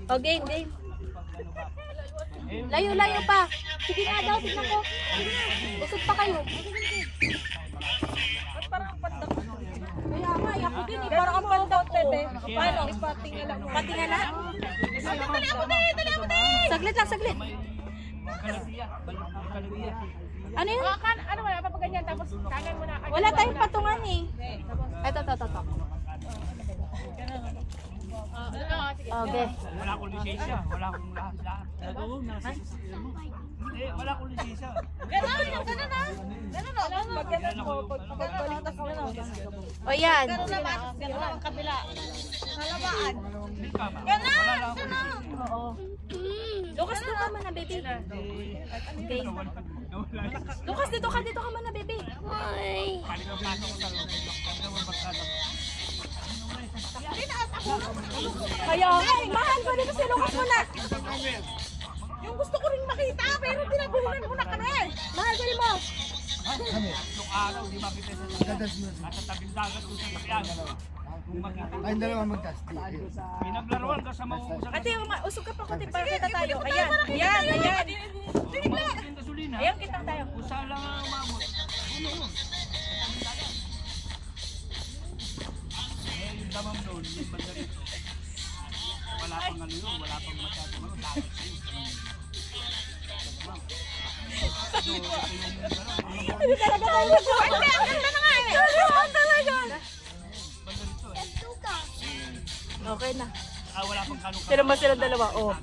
O, game, game. Layo pa. Sige nga daw, tignan ko. Usog pa kayo. Kaya nga, ako din eh. Parang ang pandang ko. Paano? Patingala. Patingala? Saglit lang, saglit. Ano yun? Ano wala pa ganyan tapos kanan mo na. Wala tayong patungan eh. Ito. Okay. Wala akong lisensya. Wala akong lahat. Hindi, wala akong lisensya. O yan. Oo. Lucas, dito ka muna, baby. Okay. Lucas, dito ka muna, baby. Kaya nga, mahal ko dito si Lucas muna. Yung gusto ko rin makita pero tinabunan mo na kami. Mahal ko mo. Yung araw, di makita sa tabing dagat kung saan sakyan. Kung makita. Ay, dalawa magkasti. Pinaglaruan ka sa mauusap. Ate, usog ka pa konti para kita tayo. Ayan. Mauusap yung gasolina. Ayan, kita tayo. Kung saan lang ang umamot. Yun. Yung damam doon, yung banda rito. Wala pang ano yun, wala pang masyadong ano. Hindi talaga tayo nag-uwan. Hindi, ang ganda na nga eh. Ang talaga. Okay na. Wala pang kanong Sino ba silang dalawa? Oh.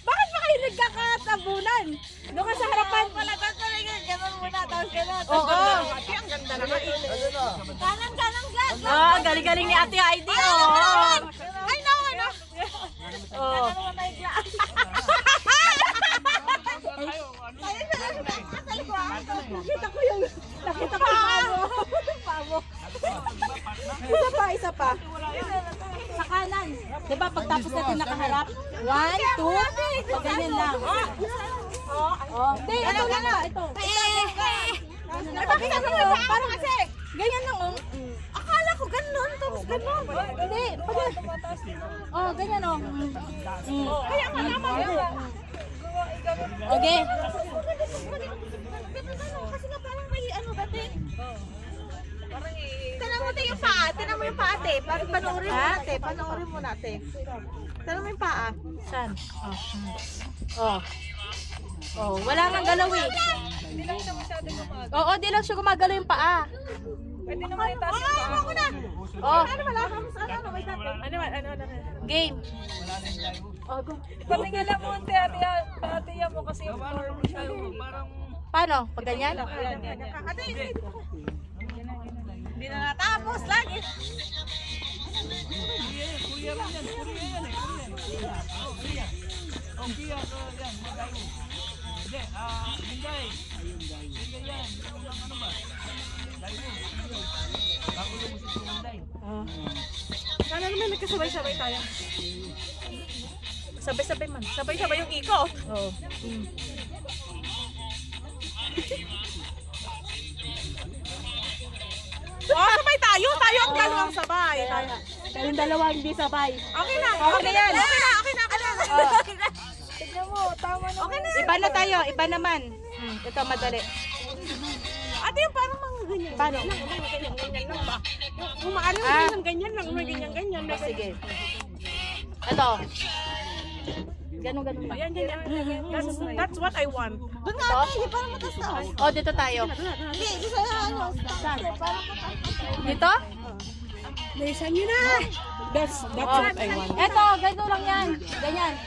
Bakit ba kayo nagkakatabunan? Doon ka sa harapan. Ganun muna tapos ganun. Oo. Ang ganda naman. Kanan, glass. Oh, galing-galing ni Ate Heidi. Oh. Ay, no. Oh. Nakita ko yung pamo. Isa pa. Sa kanan. Diba pagtapos natin nakaharap? 1, 2, pag ganyan lang. Oh. Hindi, ito lang. Ito. Parang kasi. Ganyan lang. Akala ko ganun. Tapos ganun. Hindi. Oh, ganyan oh. Kaya nga naman. Okay. Kasi nga parang may ano dati. Tignan mo yung paa. Tignan mo yung paa, te. Panoorin mo natin. Panoorin mo natin. Tignan mo yung paa. Saan? Oh. Oh, wala nang galaw eh. Hindi lang siya masyadong gumagalaw. Oo, di lang siya gumagalaw yung paa. Pwede naman itaas yung paa. Oo, na. Oh, Ano wala kang ano may natin. Ano. game. Oh, go. Patingala mo ate mo kasi yung form siya. Parang Paano? Pag ganyan? Ate, hindi na natapos lagi. Kuya lang yan. Oh, Kia ko yan. Magayo. Hindi, Hyundai. Hyundai yan. Ano ba? Dayo. Bago yung musik yung Hyundai. Sana naman nagkasabay-sabay tayo. Sabay-sabay man. Sabay-sabay yung iko. Oo. Oh, sabay tayo. Tayo ang dalawang sabay. Kayong dalawa hindi sabay. Okay na. Okay yan. Okay na. Tignan mo, tama na. Okay na. Iba na tayo. Iba naman. Ito madali. Ate, yung parang mga ganyan. Paano? Ganyan lang ba? Kung maano yung ganyan lang, may ganyan. Oh, sige. Ito. Ganun ba? Ayan. That's what I want. Doon nga, ate, parang mataas. Oh, dito tayo. Hindi, sa ano. Saan? Parang mataas. Dito? Bilisan nyo na. That's what I want. Ito, ganito lang yan. Ganyan.